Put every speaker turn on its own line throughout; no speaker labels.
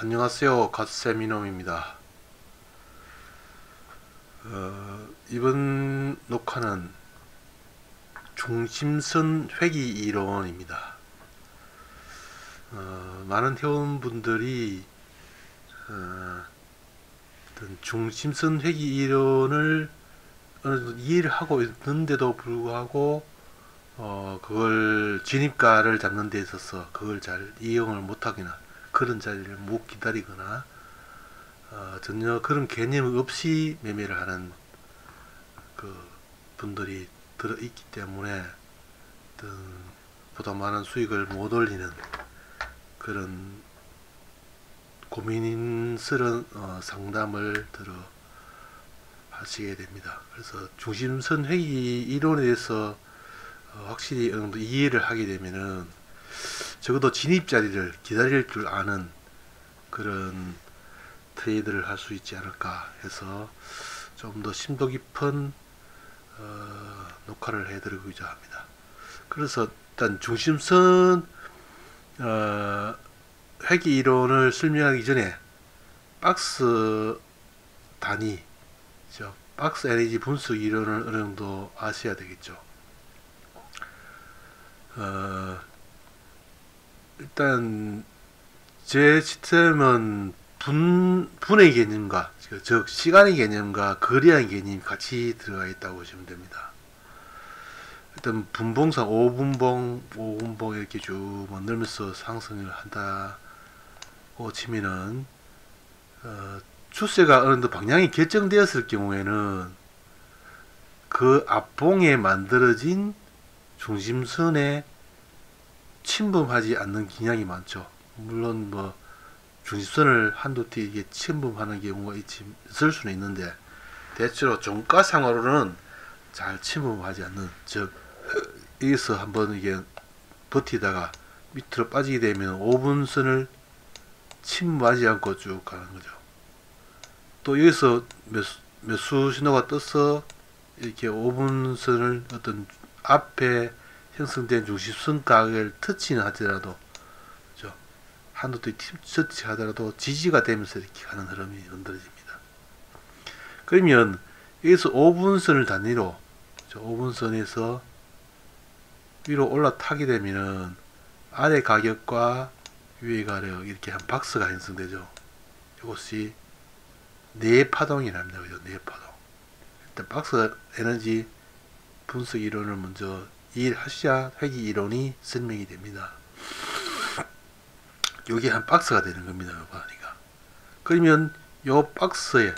안녕하세요. 갓세미놈입니다. 이번 녹화는 중심선 회귀 이론입니다. 많은 회원분들이 어떤 중심선 회귀 이론을 어느 정도 이해를 하고 있는데도 불구하고 그걸 진입가를 잡는 데 있어서 그걸 잘 이용을 못하거나 그런 자리를 못 기다리거나 전혀 그런 개념 없이 매매를 하는 그 분들이 들어 있기 때문에 보다 많은 수익을 못 올리는 그런 고민스러운 상담을 들어 하시게 됩니다. 그래서 중심선 회귀 이론에 대해서 확실히 어느 정도 이해를 하게 되면은 적어도 진입 자리를 기다릴 줄 아는 그런 트레이드를 할 수 있지 않을까 해서 좀 더 심도 깊은 녹화를 해드리고자 합니다. 그래서 일단 중심선 회귀 이론을 설명하기 전에 박스 단위, 박스 에너지 분석 이론을 어느 정도 아셔야 되겠죠. 일단 제 시스템은 분의 개념과 즉 시간의 개념과 거래의 개념이 같이 들어가 있다고 보시면 됩니다. 일단 분봉상 5분봉 이렇게 쭉 만들면서 상승을 한다고 치면은 추세가 어느 정도 방향이 결정되었을 경우에는 그 앞봉에 만들어진 중심선에 침범하지 않는 경향이 많죠. 물론 뭐 중심선을 한두 티 이게 침범하는 경우가 있을 수는 있는데 대체로 종가상으로는 잘 침범하지 않는, 즉 여기서 한번 이게 버티다가 밑으로 빠지게 되면 5분선을 침범하지 않고 쭉 가는 거죠. 또 여기서 매수 신호가 떠서 이렇게 5분선을 어떤 앞에 형성된 중심선 가격을 터치는 하더라도, 그죠? 한두 또 터치 하더라도 지지가 되면서 이렇게 가는 흐름이 만들어집니다. 그러면 여기서 5분선을 단위로 5분선에서 위로 올라타게 되면은 아래 가격과 위에 가격 이렇게 한 박스가 형성되죠. 이것이 네 파동이랍니다. 그죠? 네 파동. 일단 박스 에너지 분석 이론을 먼저 이해하셔야 회귀 이론이 설명이 됩니다. 요게 한 박스가 되는 겁니다. 요거니까. 그러면 요 박스에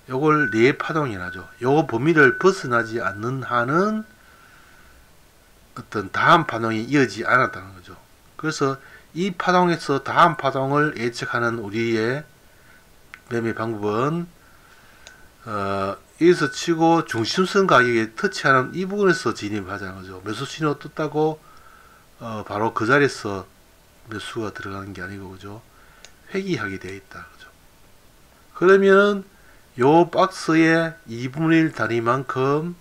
요걸 네 파동이라죠. 요 범위를 벗어나지 않는 한은 어떤 다음 파동이 이어지지 않았다는 거죠. 그래서 이 파동에서 다음 파동을 예측하는 우리의 매매 방법은 여기서 치고 중심선 가격에 터치하는 이 부분에서 진입하자는 거죠. 매수 신호 떴다고 바로 그 자리에서 매수가 들어가는 게 아니고, 그죠? 회귀하게 되어 있다, 그죠? 그러면 요 박스의 2분의 1 단위만큼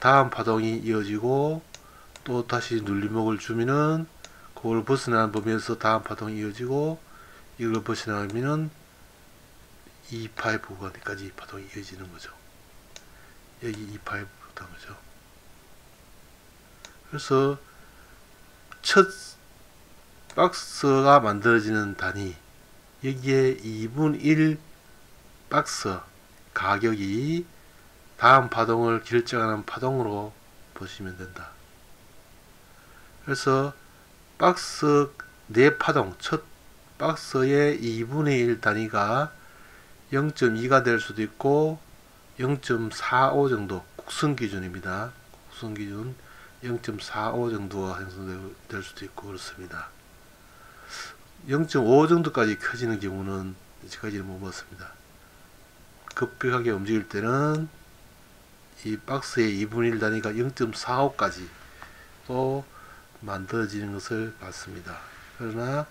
다음 파동이 이어지고 또 다시 눌림목을 주면은 그걸 벗어나는 범위에서 다음 파동이 이어지고 이걸 벗어나면은 이 파이 부분까지 파동이 이어지는 거죠. 여기 이 파이 부분 거죠. 그래서 첫 박스가 만들어지는 단위, 여기에 2분의 1 박스 가격이 다음 파동을 결정하는 파동으로 보시면 된다. 그래서 박스 네 파동, 첫 박스의 2분의 1 단위가 0.2가 될 수도 있고 0.45 정도, 국선 기준입니다. 국선 기준 0.45 정도가 형성될 수도 있고 그렇습니다. 0.5 정도까지 켜지는 경우는 아직까지는 못 봤습니다. 급격하게 움직일 때는 이 박스의 2분의 1 단위가 0.45까지 또 만들어지는 것을 봤습니다. 그러나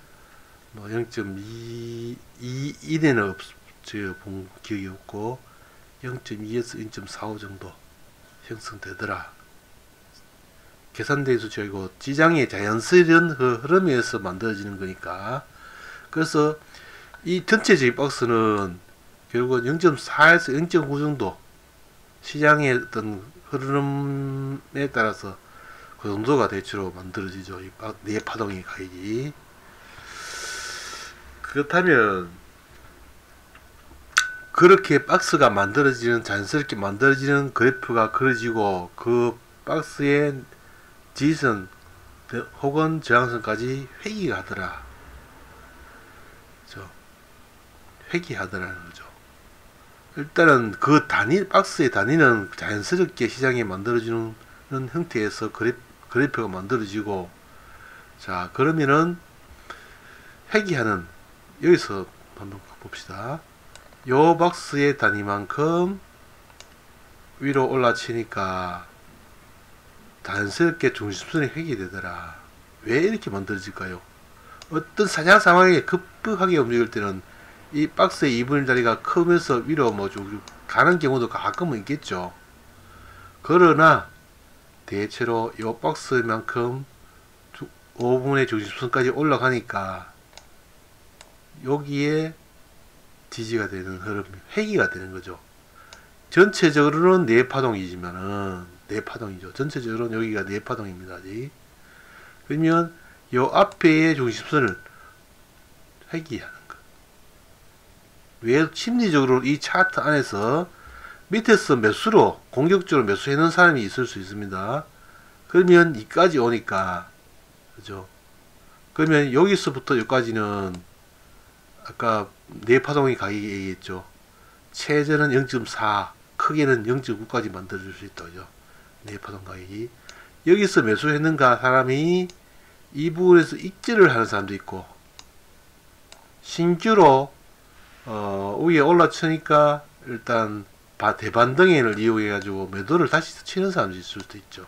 뭐 0.2 이내는 본 기억이 없고 0.2에서 0.45 정도 형성되더라. 계산대에서 저희고 지장의 자연스러운 흐름에서 만들어지는 거니까. 그래서 이 전체적인 박스는 결국은 0.4에서 0.9 정도 시장의 어떤 흐름에 따라서 그 정도가 대체로 만들어지죠. 이 네 파동의 가격이. 그렇다면 그렇게 박스가 만들어지는, 자연스럽게 만들어지는 그래프가 그려지고 그 박스의 지지선 혹은 저항선까지 회귀하더라. 그렇죠? 회귀하더라는 거죠. 일단은 그 단위, 박스의 단위는 자연스럽게 시장에 만들어지는 형태에서 그래프가 만들어지고, 자, 그러면은 회귀하는, 여기서 한번 봅시다. 요 박스의 단위만큼 위로 올라치니까 자연스럽게 중심선이 회귀되더라. 왜 이렇게 만들어질까요? 어떤 사장 상황에 급격하게 움직일 때는 이 박스의 2분의 1자리가 크면서 위로 뭐 쭉 가는 경우도 가끔은 있겠죠. 그러나 대체로 이 박스만큼 5분의 중심선까지 올라가니까 여기에 지지가 되는 흐름이 회귀가 되는 거죠. 전체적으로는 네 파동이지만은 네 파동이죠. 전체적으로는 여기가 네 파동입니다. 아직. 그러면 이 앞에의 중심선을 회귀하는 거. 왜 심리적으로 이 차트 안에서 밑에서 매수로 공격적으로 매수해놓은 사람이 있을 수 있습니다. 그러면 이까지 오니까, 그죠? 그러면 여기서부터 여기까지는 아까 네 파동의 가격이 얘기했죠. 최저는 0.4, 크게는 0.9까지 만들어줄 수 있다. 그죠? 네 파동 가격이. 여기서 매수했는가 사람이 이 부분에서 익절을 하는 사람도 있고, 신규로 위에 올라치니까 일단 대반등을 이용해 가지고 매도를 다시 치는 사람도 있을 수도 있죠.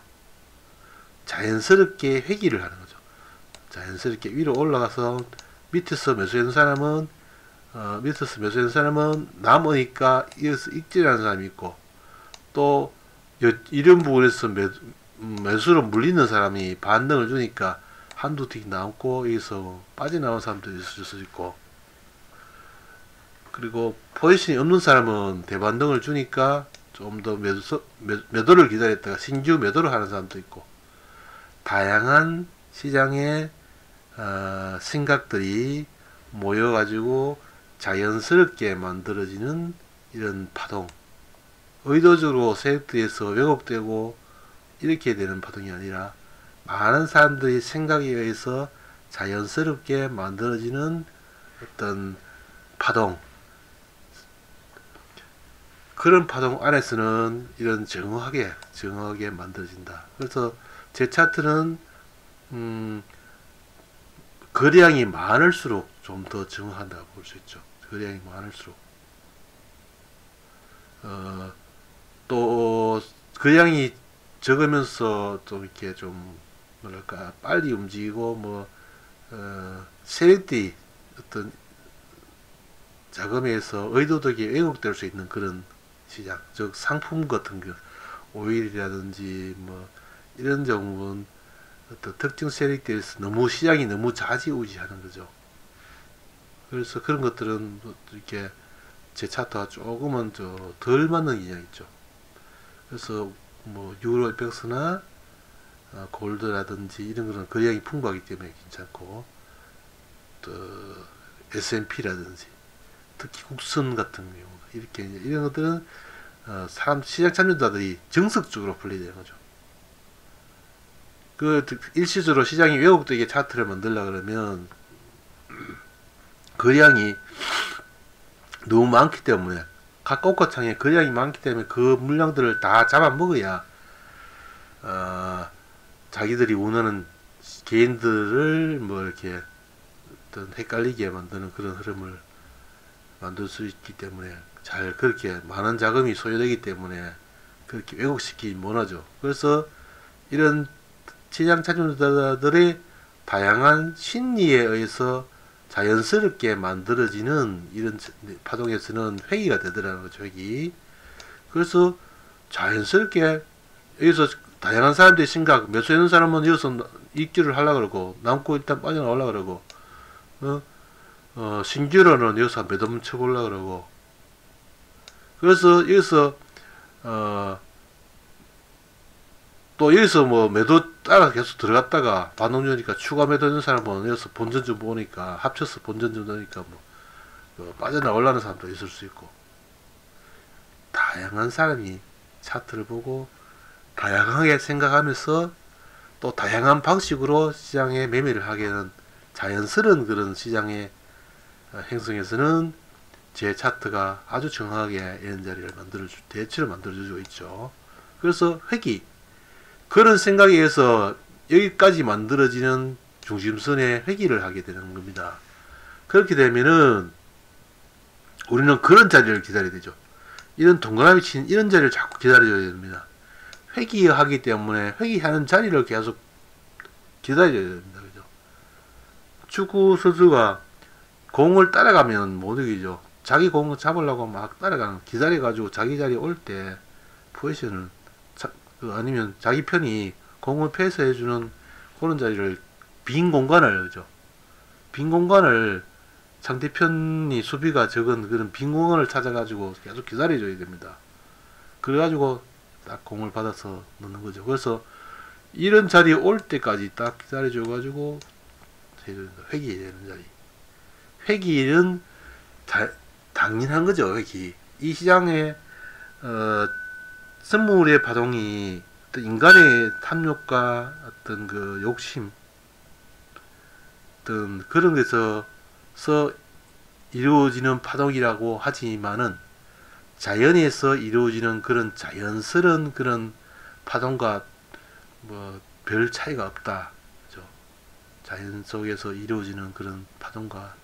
자연스럽게 회귀를 하는 거죠. 자연스럽게 위로 올라가서 밑에서 매수하는 사람은 남으니까 이어서 익절하는 사람이 있고, 또 이런 부분에서 매수로 물리는 사람이 반등을 주니까 한두 틱 남고 여기서 빠져나온 사람도 있을 수 있고, 그리고 포지션이 없는 사람은 대반등을 주니까 좀 더 매도를 기다렸다가 신규 매도를 하는 사람도 있고, 다양한 시장의 생각들이 모여가지고 자연스럽게 만들어지는 이런 파동, 의도적으로 세력들에서 왜곡되고 이렇게 되는 파동이 아니라 많은 사람들이 생각에 의해서 자연스럽게 만들어지는 어떤 파동, 그런 파동 안에서는 이런 정확하게 만들어진다. 그래서 제 차트는 거래량이 많을수록 좀 더 정확하다고 볼 수 있죠. 거래량이 많을수록 또 거래량이 적으면서 좀 이렇게 좀 뭐랄까 빨리 움직이고 뭐 세력들이 어떤 자금에서 의도적이 왜곡될 수 있는 그런 시장, 즉 상품 같은 거 오일이라든지 뭐 이런 종목은 어떤 특정 세력들에서 시장이 너무 좌지우지하는 거죠. 그래서 그런 것들은 이렇게 제 차트와 조금은 덜 맞는 인양이 있죠. 그래서 뭐 유로 FX나 골드라든지 이런 거는 거래량이 풍부하기 때문에 괜찮고, 또 S&P라든지 특히 국선 같은 경우 이렇게 이런 것들은 시장 참여자들이 정석적으로 분리되는 거죠. 그 일시적으로 시장이 왜곡되게 차트를 만들려 그러면 거량이 너무 많기 때문에 각 옷가창에 거량이 많기 때문에 그 물량들을 다 잡아먹어야 자기들이 원하는 개인들을 뭐 이렇게 어떤 헷갈리게 만드는 그런 흐름을 만들 수 있기 때문에 잘 그렇게 많은 자금이 소요되기 때문에 그렇게 왜곡시키기 못하죠. 그래서 이런 시장 참여자들의 다양한 심리에 의해서 자연스럽게 만들어지는 이런 파동에서는 회귀가 되더라는 거죠. 회귀. 그래서 자연스럽게 여기서 다양한 사람들의 생각, 매수하는 사람은 여기서 입주를 하려고 그러고, 남고 일단 빠져나오려고 그러고, 신규로는 여기서 매도 한번 쳐보려고 그러고, 그래서 여기서 또 여기서 뭐 매도 따라 계속 들어갔다가 반동 주니까 추가 매도 있는 사람은 여기서 본전 좀 보니까 합쳐서 본전 좀 넣으니까 뭐 빠져나오려는 사람도 있을 수 있고, 다양한 사람이 차트를 보고 다양하게 생각하면서 또 다양한 방식으로 시장에 매매를 하게 되는 자연스러운 그런 시장의 행성에서는 제 차트가 아주 정확하게 이런 자리를 대체로 만들어주고 있죠. 그래서 회귀, 그런 생각에 의해서 여기까지 만들어지는 중심선에 회귀를 하게 되는 겁니다. 그렇게 되면은 우리는 그런 자리를 기다려야 되죠. 이런 동그라미 친 이런 자리를 자꾸 기다려야 됩니다. 회귀하기 때문에 회귀하는 자리를 계속 기다려야 됩니다. 그죠? 축구 선수가 공을 따라가면 못 이기죠. 자기 공을 잡으려고 막 따라가는, 기다려가지고 자기 자리에 올 때 포지션을 아니면 자기 편이 공을 패스해주는 그런 자리를, 빈 공간을, 그죠? 빈 공간을, 상대편이 수비가 적은 그런 빈 공간을 찾아가지고 계속 기다려줘야 됩니다. 그래가지고 딱 공을 받아서 넣는 거죠. 그래서 이런 자리에 올 때까지 딱 기다려줘가지고 회귀되는 자리. 회귀는 당연한 거죠. 회귀. 이 시장에 선물의 파동이 어떤 인간의 탐욕과 어떤 그 욕심, 어떤 그런 데서 이루어지는 파동이라고 하지만은 자연에서 이루어지는 그런 자연스러운 그런 파동과 뭐 별 차이가 없다. 그죠? 자연 속에서 이루어지는 그런 파동과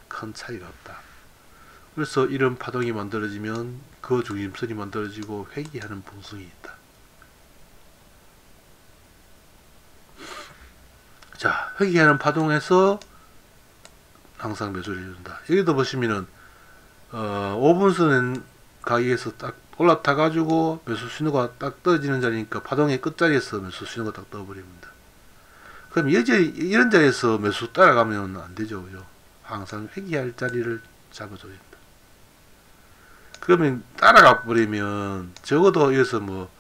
큰 차이가 없다. 그래서 이런 파동이 만들어지면 그 중심선이 만들어지고 회귀하는 본성이 있다. 자, 회귀하는 파동에서 항상 매수를 해준다. 여기도 보시면은 5분선 가격에서 딱 올라타 가지고 매수 신호가 딱 떨어지는 자리니까 파동의 끝자리에서 매수 신호가 딱 떠버립니다. 그럼 이런 자리에서 매수 따라가면 안 되죠. 그죠? 항상 회귀할 자리를 잡아줘야 된다. 그러면 따라가 버리면 적어도 여기서 뭐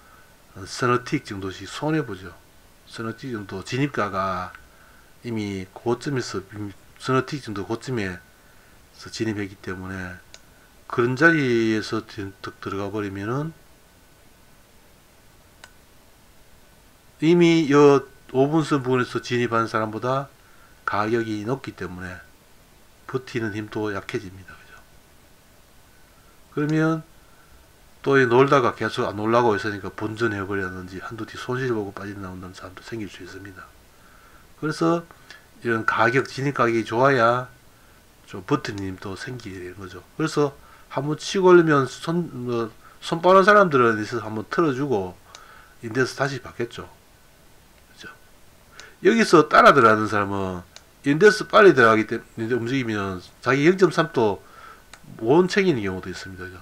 서너 틱 정도씩 손해보죠. 서너 틱 정도 진입가가 이미 고점에서 서너 틱 정도 고점에서 진입했기 때문에 그런 자리에서 들어가 버리면은 이미 여 5분선 부분에서 진입한 사람보다 가격이 높기 때문에 버티는 힘도 약해집니다. 그죠? 그러면 또 놀다가 계속 안 올라가고 있으니까 본전해버렸는지 한두 티 손실 보고 빠져나온다는 사람도 생길 수 있습니다. 그래서 이런 진입 가격이 좋아야 좀 버티는 힘도 생기게 되는 거죠. 그래서 한번 치고 올리면 손 빠른 사람들은 있어서 한번 틀어주고 인데스 다시 받겠죠. 그죠? 여기서 따라 들어가는 사람은 인데스 빨리 들어가기 때문에 움직이면 자기 0.3도 못 챙기는 경우도 있습니다. 그죠?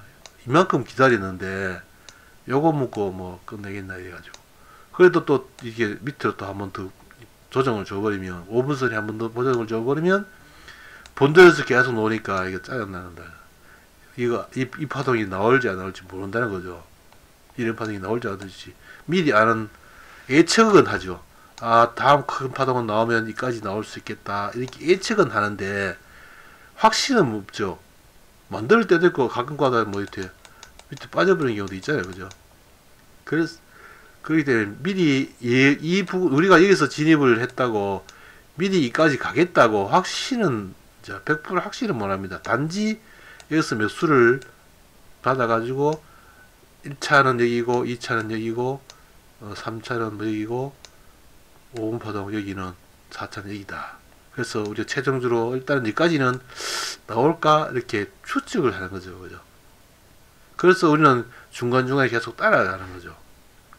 이만큼 기다리는데 요거 먹고 뭐 끝내겠나 해가지고, 그래도 또 이게 밑으로 또 한번 더 조정을 줘버리면 5분선에 한 번 더 조정을 줘버리면 본전에서 계속 노니까 이게 짜증나는다. 이 파동이 나올지 안 나올지 모른다는 거죠. 이런 파동이 나올지 안 나올지 미리 아는 예측은 하죠. 아, 다음 큰 파동은 나오면 이까지 나올 수 있겠다, 이렇게 예측은 하는데 확신은 없죠. 만들 때도 있고 가끔 가다 뭐 이렇게 밑에 빠져버리는 경우도 있잖아요. 그죠? 그래서 그렇기 때문에 미리 우리가 여기서 진입을 했다고 미리 이까지 가겠다고 확신은 100% 확신은 못합니다. 단지 여기서 몇 수를 받아가지고 1차는 여기고 2차는 여기고 3차는 여기고 5분 파동 여기는 4차는 여기다. 그래서 우리가 최종적으로 일단은 여기까지는 나올까 이렇게 추측을 하는 거죠. 그죠? 그래서 우리는 중간중간에 계속 따라가는 거죠.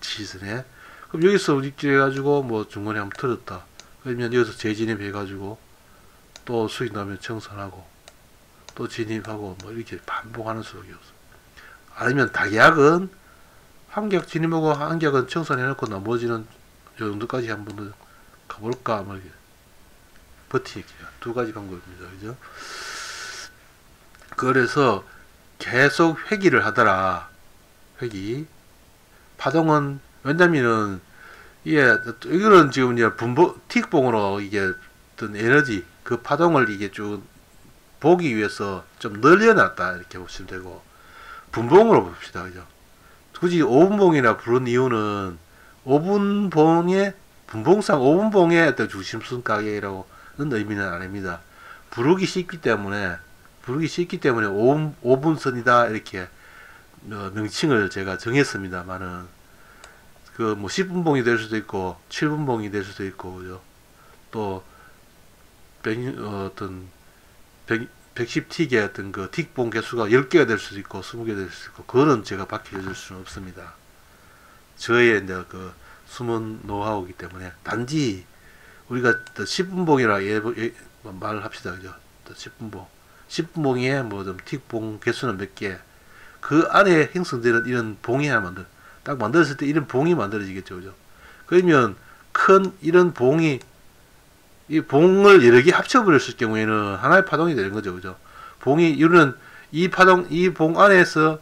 지지선에. 그럼 여기서 우리끼리 해가지고 뭐 중간에 한번 틀었다. 그러면 여기서 재진입해가지고 또 수익 나면 청산하고 또 진입하고 뭐 이렇게 반복하는 수밖에 없어. 아니면 다계약은 한 격 진입하고 한 격은 청산해놓고 나머지는 요 정도까지 한번 더 가볼까 뭐 이렇게 버티기 두 가지 방법입니다. 그죠? 그래서 계속 회귀를 하더라. 회귀. 파동은 왜냐면은 이게 이거는 지금 이제 분봉 틱봉으로 이게 어떤 에너지 그 파동을 이게 쭉 보기 위해서 좀 늘려놨다 이렇게 보시면 되고 분봉으로 봅시다. 그죠? 굳이 5분봉이라 부른 이유는 5분봉의 분봉상 5분봉의 어떤 중심선 가격이라고는 의미는 아닙니다. 부르기 쉽기 때문에 5분선이다 이렇게 명칭을 제가 정했습니다만은 그 뭐 10분봉이 될 수도 있고 7분봉이 될 수도 있고 그죠? 또 어떤 110틱의 어떤 그 틱봉 개수가 10개가 될 수도 있고 20개 될 수도 있고 그거는 제가 밝혀줄 수는 없습니다. 저의 이제 그 숨은 노하우이기 때문에 단지 우리가 10분봉이라 말을 합시다. 그죠? 10분봉 10분봉에 뭐 좀 틱봉 개수는 몇 개 그 안에 형성되는 이런 봉이 하나 딱 만들었을 때 이런 봉이 만들어지겠죠. 그죠? 그러면 큰 이런 봉이 이 봉을 여러 개 합쳐버렸을 경우에는 하나의 파동이 되는 거죠. 그죠? 봉이 이루는 이 파동, 이 봉 안에서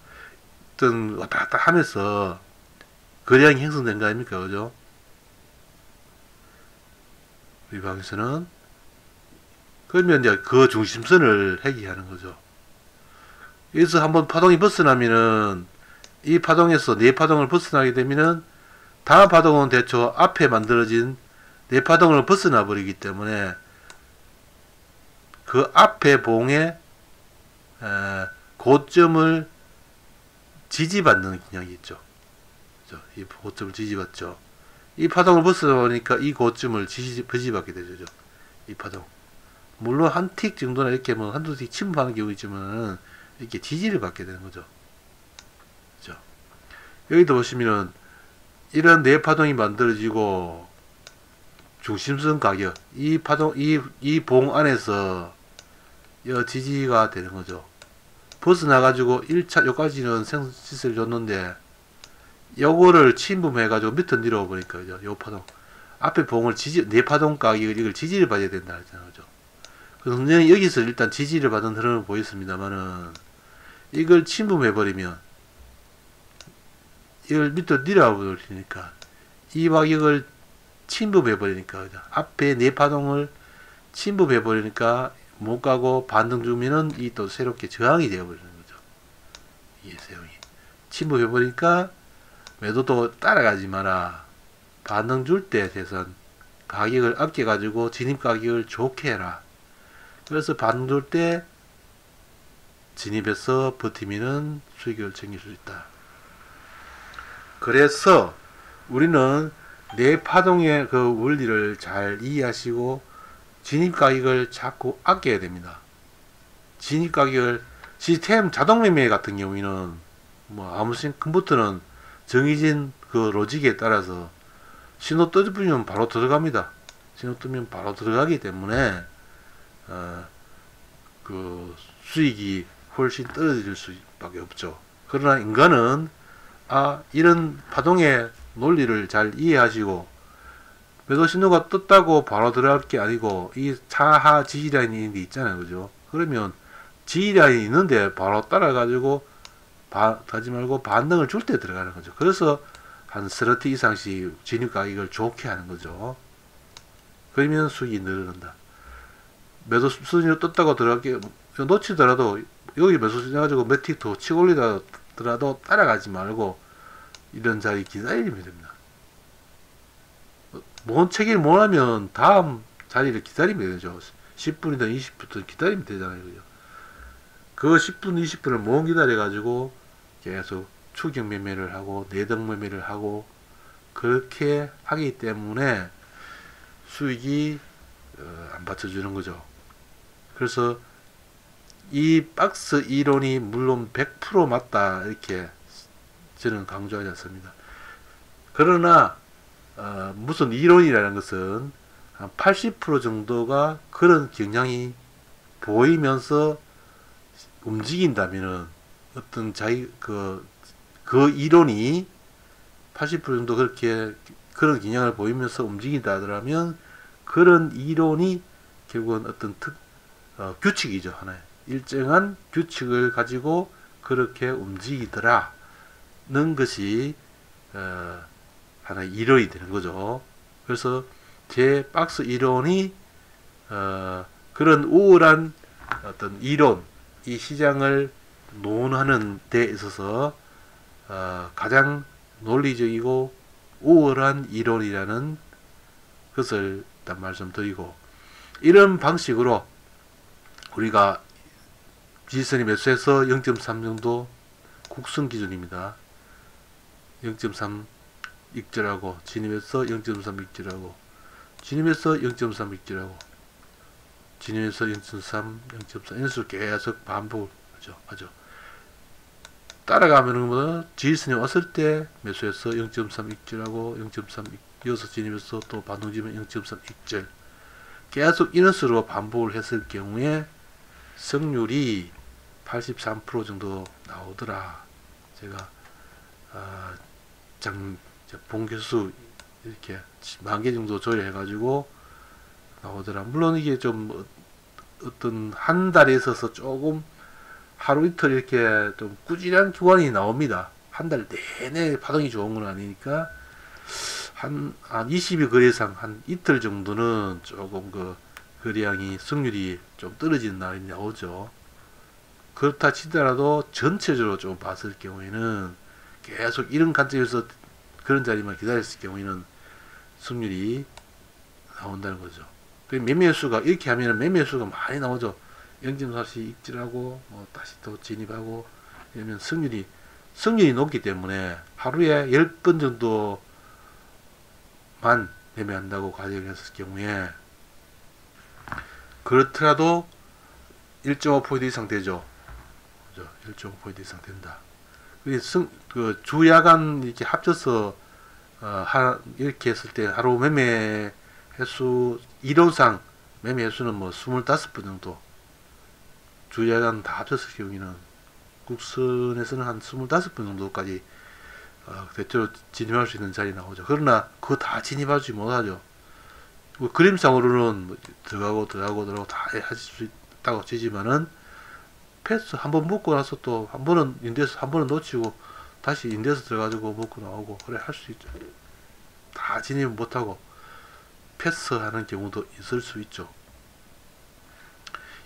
어떤 왔다 갔다 하면서 거량이 형성된 거 아닙니까? 그죠? 이 방에서는 그러면 이제 그 중심선을 회귀하는 거죠. 여기서 한번 파동이 벗어나면은 이 파동에서 네 파동을 벗어나게 되면은 다음 파동은 대초 앞에 만들어진 네 파동을 벗어나 버리기 때문에 그 앞에 봉의 고점을 지지받는 기능이 있죠. 그죠? 이 고점을 지지받죠. 이 파동을 벗어나니까 이 고점을 지지받게 되죠. 이 파동. 물론 한 틱 정도나 이렇게 뭐 한두 틱 침범하는 경우 있지만 이렇게 지지를 받게 되는 거죠. 그죠? 여기도 보시면은 이런 네 파동이 만들어지고 중심선 가격 이 파동 이 봉 안에서 지지가 되는 거죠. 벗어나 가지고 1차 요까지는 생시세를 줬는데 요거를 침범해 가지고 밑으로 내려와 보니까 그죠? 요 파동 앞에 봉을 네 파동 가격을 이걸 지지를 받아야 된다 했잖아요. 그죠? 그래서 여기서 일단 지지를 받은 흐름을 보였습니다만은 이걸 침범해 버리면 이걸 밑으로 내려와 버리니까 이 가격을 침범해 버리니까 그죠? 앞에 네 파동을 침범해 버리니까 못 가고 반등 주면은 이 또 새롭게 저항이 되어 버리는 거죠. 이게 세용이 침범해 버리니까 매도도 따라가지 마라. 반등 줄 때 대선 가격을 아껴 가지고 진입 가격을 좋게 해라. 그래서 반등 줄 때 진입해서 버티면은 수익을 챙길 수 있다. 그래서 우리는 네 파동의 그 원리를 잘 이해하시고 진입 가격을 자꾸 아껴야 됩니다. 진입 가격을 시스템 자동 매매 같은 경우에는 뭐 아무 컴퓨터는 정해진 그 로직에 따라서 신호 뜨면 바로 들어갑니다. 신호 뜨면 바로 들어가기 때문에 그 수익이 훨씬 떨어질 수밖에 없죠. 그러나 인간은 이런 파동의 논리를 잘 이해하시고 매도 신호가 떴다고 바로 들어갈 게 아니고 이 차하 지지라인이 있잖아요. 그죠? 그러면 지지라인이 있는데 바로 따라가지고 가지 말고 반등을 줄 때 들어가는 거죠. 그래서 한 30티 이상씩 진입 가격을 좋게 하는 거죠. 그러면 수익이 늘어난다. 매도 수준이 떴다고 들어갈게 놓치더라도 여기 매수 수준 가지고 몇 틱 더 치고 올리더라도 따라가지 말고 이런 자리 기다리면 됩니다. 뭔 체계를 못하면 다음 자리를 기다리면 되죠. 10분이든 20분이든 기다리면 되잖아요. 그죠? 그 10분, 20분을 못 기다려가지고 계속 추격 매매를 하고 내동 매매를 하고 그렇게 하기 때문에 수익이 안 받쳐주는 거죠. 그래서 이 박스 이론이 물론 100% 맞다 이렇게 저는 강조하지 않습니다. 그러나 무슨 이론이라는 것은 한 80% 정도가 그런 경향이 보이면서 움직인다면은 어떤 그 이론이 80% 정도 그렇게 그런 경향을 보이면서 움직인다 하더라면 그런 이론이 결국은 어떤 규칙이죠. 하나의 일정한 규칙을 가지고 그렇게 움직이더라는 것이 하나의 이론이 되는 거죠. 그래서 제 박스 이론이 그런 우월한 어떤 이론, 이 시장을 논하는 데 있어서 가장 논리적이고 우월한 이론이라는 것을 일단 말씀드리고, 이런 방식으로 우리가 지지선이 매수해서 0.3 정도 국선 기준입니다. 0.3 익절하고 진입해서 0.3 익절하고 진입해서 0.3 익절하고 진입해서 0.3 0.4 이런 식으로 계속 반복을 하죠. 따라가면은 뭐 지지선이 왔을 때 매수해서 0.3 익절하고 0.3 이어서 진입해서 또 반동지면 0.3 익절 계속 이런 식으로 반복을 했을 경우에 승률이 83% 정도 나오더라. 제가 본개수 이렇게 10,000개 정도 조회해가지고 나오더라. 물론 이게 좀 어떤 한 달에 있어서 조금 하루 이틀 이렇게 좀 꾸준한 기관이 나옵니다. 한 달 내내 파동이 좋은 건 아니니까 한 20일 거래상 한 이틀 정도는 조금 그 거래량이 승률이 좀 떨어지는 날이 나오죠. 그렇다 치더라도 전체적으로 좀 봤을 경우에는 계속 이런 관점에서 그런 자리만 기다렸을 경우에는 승률이 나온다는 거죠. 매매수가 이렇게 하면 매매수가 많이 나오죠. 0.4씩 익질하고 뭐 다시 또 진입하고 이러면 승률이 높기 때문에 하루에 10번 정도만 매매한다고 가정했을 경우에 그렇더라도 1.5% 이상 되죠. 그죠? 1.5% 이상 된다. 그 주야간 이렇게 합쳐서 이렇게 했을 때 하루 매매 횟수 이론상 매매 횟수는 뭐 25번 정도 주야간 다 합쳤을 경우에는 국선에서는 한 25번 정도까지 대체로 진입할 수 있는 자리 나오죠. 그러나 그거 다 진입하지 못하죠. 그림상으로는 뭐 들어가고 다 하실 수 있다고 치지만은 패스 한번 먹고 나서 또 한 번은 인데서 한 번은 놓치고 다시 인데서 들어가지고 먹고 나오고 그래 할 수 있죠. 다 진입 못하고 패스하는 경우도 있을 수 있죠.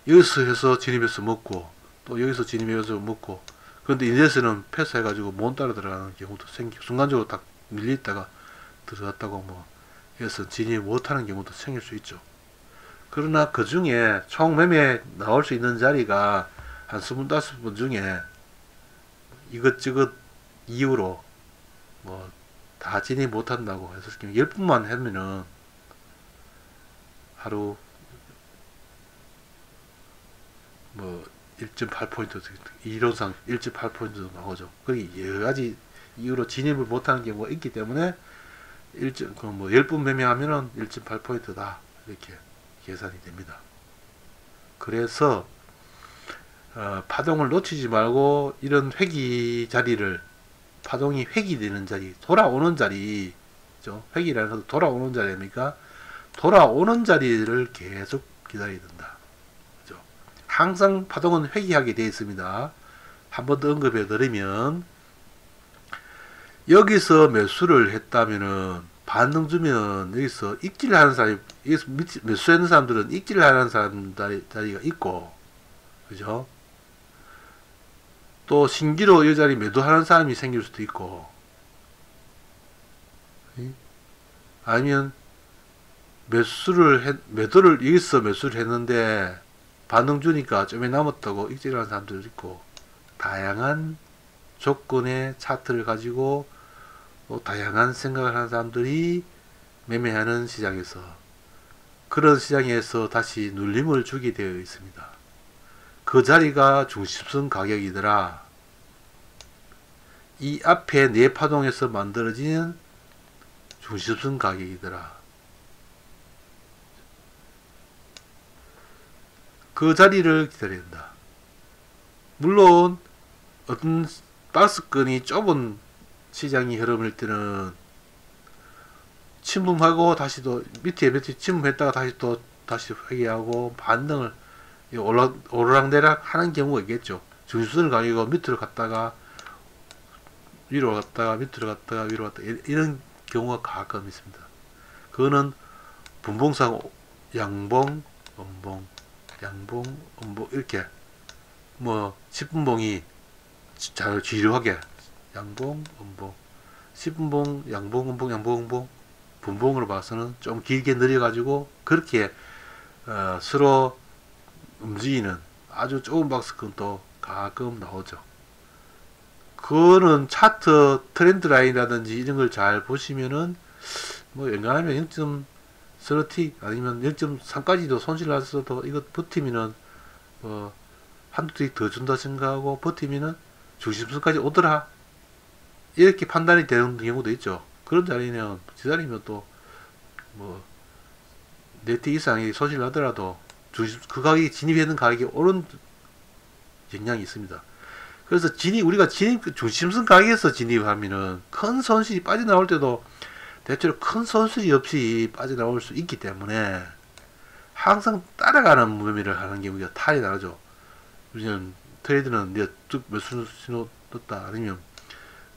여기서 해서 진입해서 먹고 또 여기서 진입해서 먹고 그런데 인데서는 패스해가지고 못 따라 들어가는 경우도 생기고 순간적으로 딱 밀리다가 들어갔다고 뭐 여기서 진입 못하는 경우도 생길 수 있죠. 그러나 그 중에 총 매매 나올 수 있는 자리가 한 25번 중에 이것저것 이유로 뭐 다 진입 못한다고 해서 10분만 하면은 하루 뭐 1.8포인트 이론상 1.8포인트 나오죠. 그게 여러 가지 이유로 진입을 못하는 경우가 있기 때문에 뭐 10분 매매하면은 1.8포인트다 이렇게 계산이 됩니다. 그래서 파동을 놓치지 말고 이런 회귀 자리를 파동이 회귀되는 자리 돌아오는 자리죠. 회귀라는 것도 돌아오는 자리입니까? 돌아오는 자리를 계속 기다려야 된다. 그죠? 항상 파동은 회귀하게 되어 있습니다. 한 번 더 언급해 드리면 여기서 매수를 했다면은 반등 주면 여기서 익질을 하는 사람이 여기서 매수하는 사람들은 익질을 하는 사람 자리가 있고 그죠? 또 신기로 이 자리 매도하는 사람이 생길 수도 있고 아니면 매도를 여기서 매수를 했는데 반등 주니까 좀에 남았다고 익질하는 사람들도 있고 다양한 조건의 차트를 가지고 또 다양한 생각을 하는 사람들이 매매하는 시장에서 그런 시장에서 다시 눌림을 주게 되어 있습니다. 그 자리가 중심선 가격이더라. 이 앞에 네 파동에서 만들어지는 중심선 가격이더라. 그 자리를 기다려야 된다. 물론 어떤 박스권이 좁은 시장이 흐름일 때는 침범하고 다시 또 밑에 침범했다가 다시 회귀하고 반등을 오르락내락 하는 경우가 있겠죠. 중심선을 가지고 밑으로 갔다가 위로 갔다가 밑으로 갔다가 위로 갔다가 이런 경우가 가끔 있습니다. 그거는 분봉상 양봉, 음봉, 양봉, 음봉 이렇게 뭐 10분봉이 잘 지루하게 양봉, 음봉, 10분봉, 양봉, 음봉, 양봉, 음봉 분봉으로 봐서는 좀 길게 늘려가지고 그렇게 서로 움직이는 아주 좁은 박스권 또 가끔 나오죠. 그거는 차트 트렌드 라인이라든지 이런 걸 잘 보시면은 뭐 웬간하면 0.30 아니면 0.3까지도 손실 났어도 이거 버티면은 한두 틱 더 준다 생각하고 버티면은 중심선까지 오더라 이렇게 판단이 되는 경우도 있죠. 그런 자리는 지자리면 또 뭐 4틱 이상이 손실 나더라도 그 가격이 진입했는 가격이 오른 영향이 있습니다. 그래서 우리가 중심선 가격에서 진입하면은 큰 손실이 빠져나올 때도 대체로 큰 손실이 없이 빠져나올 수 있기 때문에 항상 따라가는 무의미를 하는 경우가 탈이 나죠. 왜냐면 트레이드는 내가 쭉 매수 신호 떴다 아니면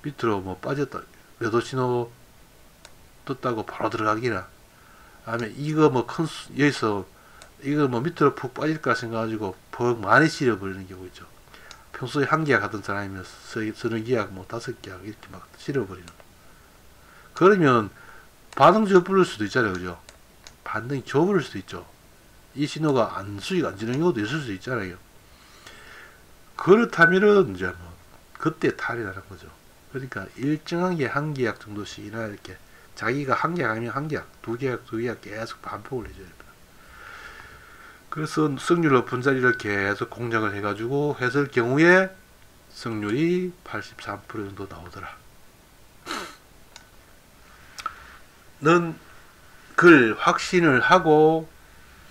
밑으로 뭐 빠졌다 매도 신호 떴다고 바로 들어가기나 아니면 이거 뭐 여기서 이거 뭐 밑으로 푹 빠질까 생각가지고 퍽 많이 실어버리는 경우 있죠. 평소에 한 계약 하던 사람이면 서너 계약 뭐 5계약 이렇게 막 실어버리는. 그러면 반응 좁을 수도 있잖아요, 그죠? 반응이 좁을 수도 있죠. 이 신호가 수익 안 지는 경우도 있을 수도 있잖아요. 그렇다면은 이제 뭐 그때 탈이 나는 거죠. 그러니까 일정한 게 한 계약 정도씩이나 이렇게 자기가 한 계약 아니면 한 계약, 두 계약 계속 반복을 해줘야 됩니다. 그래서 승률 높은 자리를 계속 공략을 해가지고 했을 경우에 승률이 83% 정도 나오더라. 는 그걸 확신을 하고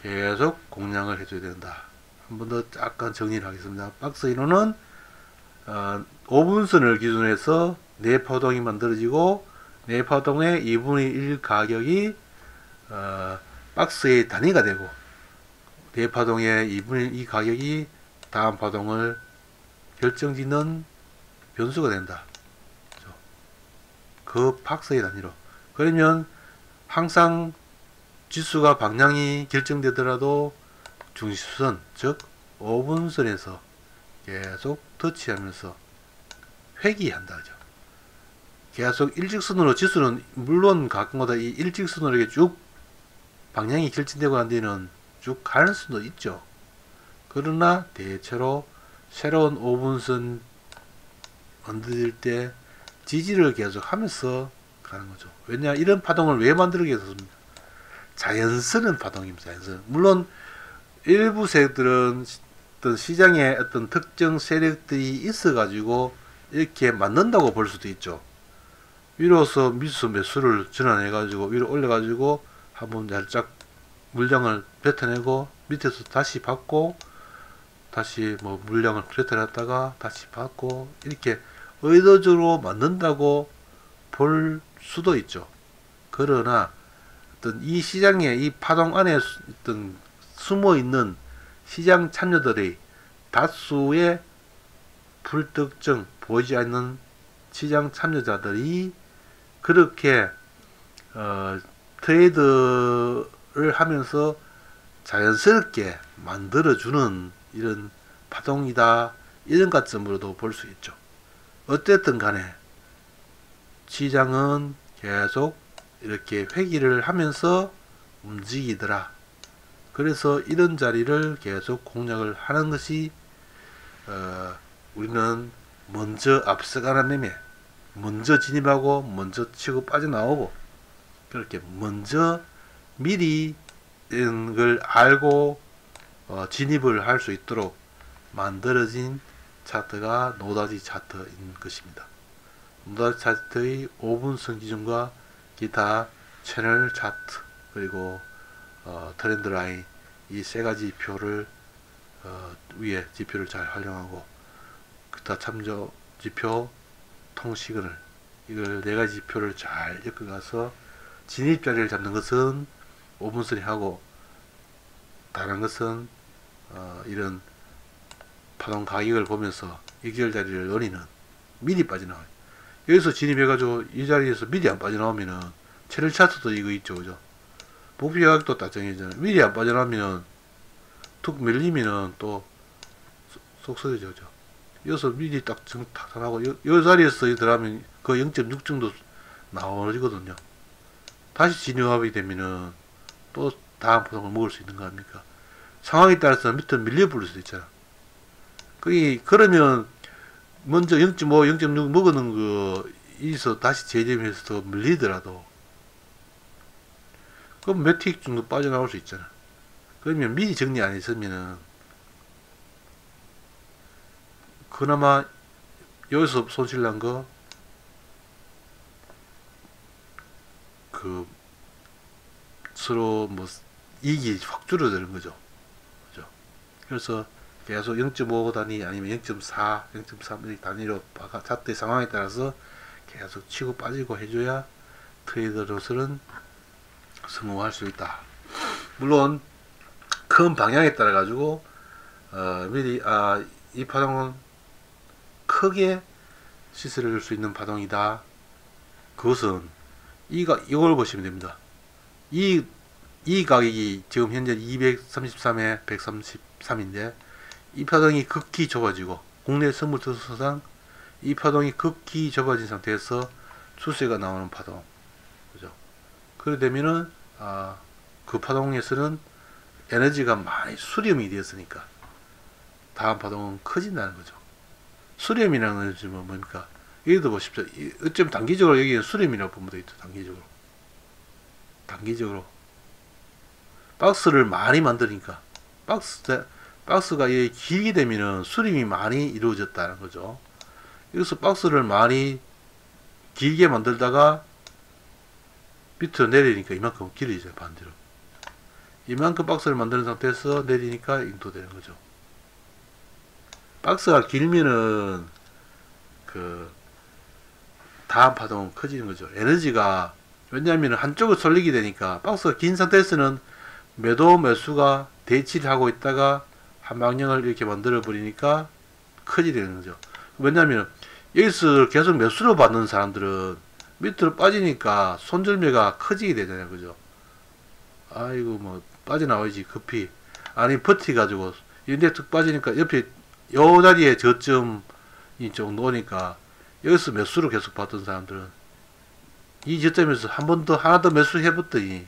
계속 공략을 해줘야 된다. 한 번 더 약간 정리를 하겠습니다. 박스 인호는 5분선을 기준으로 해서 4파동이 만들어지고 4파동의 2분의 1 가격이 박스의 단위가 되고 4파동의 2분의 2 가격이 다음 파동을 결정짓는 변수가 된다. 그 박스의 단위로. 그러면 항상 지수가 방향이 결정되더라도 중심선, 즉 5분선에서 계속 터치하면서 회귀한다. 계속 일직선으로 지수는 물론 가끔가다 이 일직선으로 이렇게 쭉 방향이 결정되고 난 뒤는 쭉 가는 수도 있죠. 그러나 대체로 새로운 5분선 만들 때 지지를 계속 하면서 가는 거죠. 왜냐 이런 파동을 왜 만들기 위해서입니다. 자연스러운 파동입니다. 자연스러운. 물론 일부 세력들은 어떤 시장에 어떤 특정 세력들이 있어 가지고 이렇게 만든다고 볼 수도 있죠. 위로서 밑에서 매수를 전환해 가지고 위로 올려 가지고 한번 살짝 물량을 뱉어내고 밑에서 다시 받고 다시 뭐 물량을 뱉어냈다가 다시 받고 이렇게 의도적으로 만든다고 볼 수도 있죠. 그러나 어떤 이 시장의 이 파동 안에 어떤 숨어 있는 시장 참여들의 다수의 불특정 보이지 않는 시장 참여자들이 그렇게 트레이드를 하면서 자연스럽게 만들어주는 이런 파동이다 이런 관점으로도 볼 수 있죠. 어쨌든 간에 시장은 계속 이렇게 회귀를 하면서 움직이더라. 그래서 이런 자리를 계속 공략을 하는 것이 우리는 먼저 앞서가는 매매, 먼저 진입하고 먼저 치고 빠져나오고 그렇게 먼저 미리 이런 걸 알고 진입을 할 수 있도록 만들어진 차트가 노다지 차트인 것입니다. 노다지 차트의 5분선 기준과 기타 채널 차트 그리고 트렌드 라인 이 세 가지 지표를 위에 지표를 잘 활용하고 기타 참조 지표 통시그널 이걸 네 가지 지표를 잘 엮어가서 진입 자리를 잡는 것은 5분선이 하고 다른 것은 이런 파동 가격을 보면서 익절 자리를 노리는 미리 빠져나와요. 여기서 진입해가지고 이 자리에서 미리 안 빠져나오면은 채널 차트도 이거 있죠, 그죠? 목표 가격도 딱 정해지잖아요. 미리 안 빠져나오면은 툭 밀리면은 또 속 썩어져, 그죠? 여기서 미리 딱 하고 요 자리에서 들어가면 그 0.6 정도 나오거든요. 다시 진입하게 되면은 또 다음 파동을 먹을 수 있는 거 아닙니까? 상황에 따라서 밑으로 밀려버릴 수도 있잖아. 그러면 먼저 0.5, 0.6 먹는 거 이서 다시 재점에서 밀리더라도 그럼 몇 틱 정도 빠져나올 수 있잖아. 그러면 미리 정리 안 했으면은 그나마 여기서 손실 난 거 그 서로 뭐 이익이 확 줄어드는 거죠. 그죠? 그래서 계속 0.5 단위 아니면 0.4, 0.3 단위로 차트의 상황에 따라서 계속 치고 빠지고 해줘야 트레이더로서는 성공할 수 있다. 물론 큰 방향에 따라 가지고 미리 이 파동은 크게 시세를 줄 수 있는 파동이다. 그것은 이걸 보시면 됩니다. 이 가격이 지금 현재 233에 133인데 이 파동이 극히 좁아지고 국내 선물 특성상 이 파동이 극히 좁아진 상태에서 추세가 나오는 파동, 그죠? 그래 되면은 그 파동에서는 에너지가 많이 수렴이 되었으니까 다음 파동은 커진다는 거죠. 수렴이라는 것은 뭡니까? 여기도 보십시오. 어쩜 단기적으로 여기는 수렴이라고 보면 되겠죠. 단기적으로 박스를 많이 만드니까 박스가 길게 되면은 수렴이 많이 이루어졌다는 거죠. 여기서 박스를 많이 길게 만들다가 밑으로 내리니까 이만큼 길어지죠. 반대로 이만큼 박스를 만드는 상태에서 내리니까 인도되는 거죠. 박스가 길면은 그 다음 파동은 커지는 거죠. 에너지가 왜냐하면 한쪽을 쏠리게 되니까 박스가 긴 상태에서는 매도 매수가 대치를 하고 있다가 한 방향을 이렇게 만들어 버리니까 커지는 거죠. 왜냐하면 여기서 계속 매수로 받는 사람들은 밑으로 빠지니까 손절매가 커지게 되잖아요, 그죠? 아이고 뭐 빠져나와야지 급히 아니 버티가지고 이런데 툭 빠지니까 옆에 요 자리에 저점이 좀 오니까 여기서 매수로 계속 받던 사람들은 이 저점에서 한 번 더 하나 더 매수해봤더니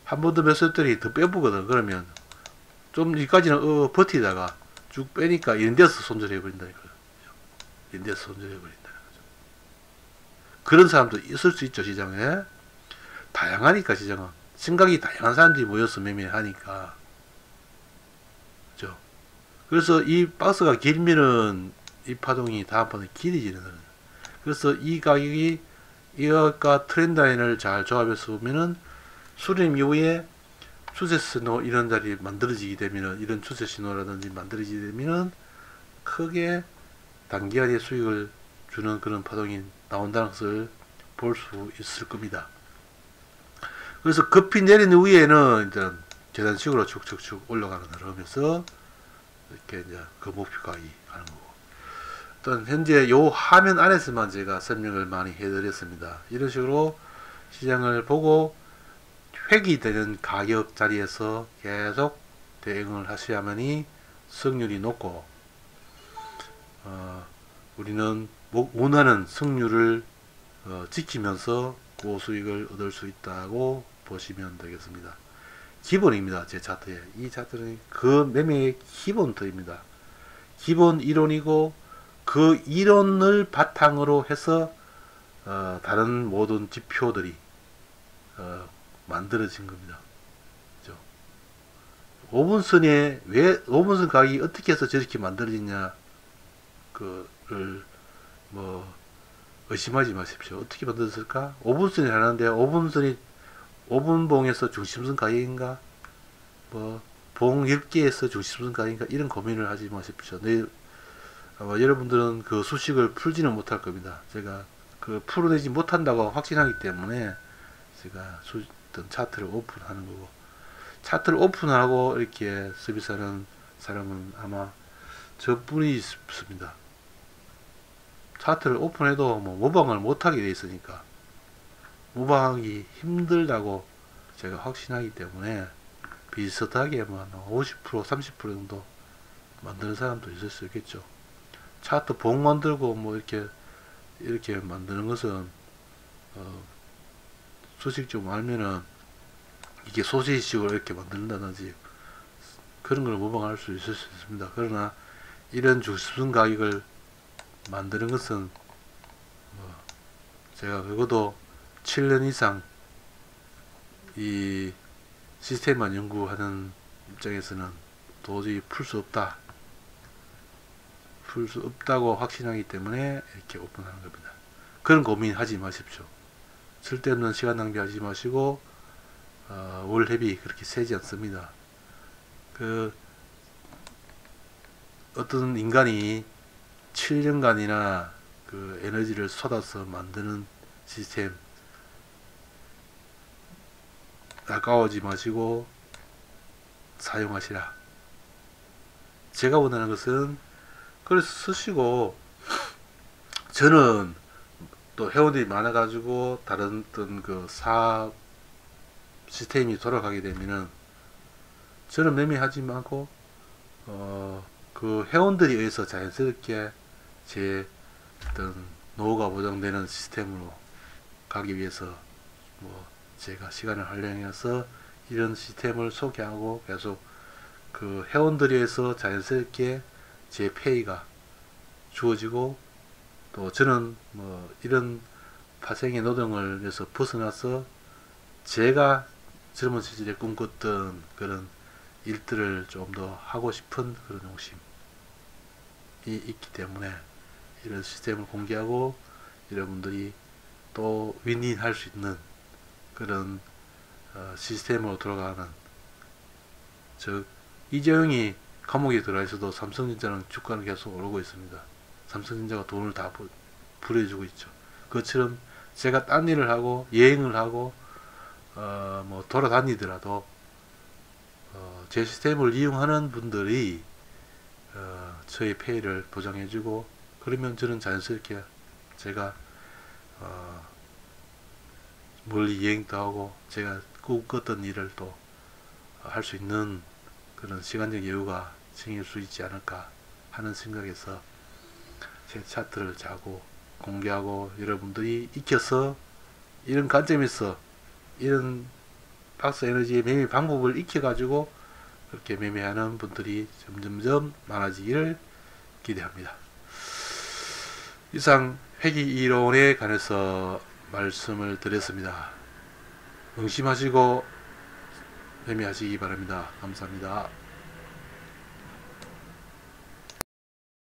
한 번 더 매수했더니 더 빼보거든. 그러면 좀 여기까지는 버티다가 쭉 빼니까 이런 데서 손절해버린다니까요. 이런 데서 손절해버린다는 거죠. 그런 사람도 있을 수 있죠. 시장에 다양하니까 시장은 생각이 다양한 사람들이 모여서 매매하니까 그죠. 그래서 이 박스가 길면은 이 파동이 다음 파동이 길어지는 거예요. 그래서 이 가격이 이것과 트렌드 라인을 잘 조합해서 보면은 수렴 이후에 추세 신호 이런 자리 만들어지게 되면은 이런 추세 신호라든지 만들어지게 되면은 크게 단기간에 수익을 주는 그런 파동이 나온다는 것을 볼 수 있을 겁니다. 그래서 급히 내린 후에는 이제 계단식으로 쭉쭉쭉 올라가는 흐름에서 이렇게 이제 그 목표가이 가는 거고. 일단 현재 요 화면 안에서만 제가 설명을 많이 해드렸습니다. 이런 식으로 시장을 보고 획이 되는 가격 자리에서 계속 대응을 하셔야만이 승률이 높고 우리는 원하는 승률을 지키면서 고수익을 얻을 수 있다고 보시면 되겠습니다. 기본입니다. 제 차트에. 이 차트는 그 매매의 기본터입니다. 기본 이론이고 그 이론을 바탕으로 해서 다른 모든 지표들이 만들어진 겁니다. 그죠? 5분선에 왜 5분선 가격이 어떻게 해서 저렇게 만들어지냐 그를 뭐 의심하지 마십시오. 어떻게 만들었을까? 5분선이 하는데 5분선이 5분봉에서 중심선 가격인가? 뭐 봉 10개에서 중심선 가격인가? 이런 고민을 하지 마십시오. 아마 여러분들은 그 수식을 풀지는 못할 겁니다. 제가 그 풀어내지 못한다고 확신하기 때문에 제가 어떤 차트를 오픈하는 거고 차트를 오픈하고 이렇게 서비스하는 사람은 아마 저뿐이 싶습니다. 차트를 오픈해도 뭐 모방을 못하게 돼 있으니까 모방하기 힘들다고 제가 확신하기 때문에 비슷하게 뭐50% 30% 정도 만드는 사람도 있을 수 있겠죠. 차트 봉 만들고 뭐 이렇게 만드는 것은 소식 좀 알면은 이게 소시식으로 이렇게 만든다든지 그런 걸 모방할 수 있을 수 있습니다. 그러나 이런 주수분 가격을 만드는 것은 제가 적어도 7년 이상 이 시스템만 연구하는 입장에서는 도저히 풀 수 없다고 확신하기 때문에 이렇게 오픈하는 겁니다. 그런 고민하지 마십시오. 쓸데없는 시간 낭비하지 마시고 월회비 그렇게 세지 않습니다. 어떤 인간이 7년간이나 그 에너지를 쏟아서 만드는 시스템 아까워하지 마시고 사용하시라. 제가 원하는 것은 그래서 쓰시고, 저는 또 회원들이 많아가지고 다른 어떤 그 사업 시스템이 돌아가게 되면은 저는 매매하지 않고 그 회원들에 의해서 자연스럽게 제 어떤 노후가 보장되는 시스템으로 가기 위해서 뭐 제가 시간을 활용해서 이런 시스템을 소개하고 계속 그 회원들에 의해서 자연스럽게 제 페이가 주어지고, 또 저는 뭐 이런 파생의 노동을 해서 벗어나서 제가 젊은 시절에 꿈꿨던 그런 일들을 좀 더 하고 싶은 그런 욕심이 있기 때문에 이런 시스템을 공개하고 여러분들이 또 윈윈 할 수 있는 그런 시스템으로 돌아가는, 즉 이재용이 감옥에 들어가 있어도 삼성전자는 주가는 계속 오르고 있습니다. 삼성전자가 돈을 다 불어주고 있죠. 그것처럼 제가 딴 일을 하고 여행을 하고 뭐 돌아다니더라도 제 시스템을 이용하는 분들이 저의 페이를 보장해주고, 그러면 저는 자연스럽게 제가 멀리 여행도 하고 제가 꿈꿨던 일을 또 할 수 있는 그런 시간적 여유가 생길 수 있지 않을까 하는 생각에서 제 차트를 자고 공개하고 여러분들이 익혀서 이런 관점에서 이런 박스 에너지의 매매 방법을 익혀가지고 그렇게 매매하는 분들이 점점점 많아지기를 기대합니다. 이상 회귀 이론에 관해서 말씀을 드렸습니다. 명심하시고 매매하시기 바랍니다. 감사합니다.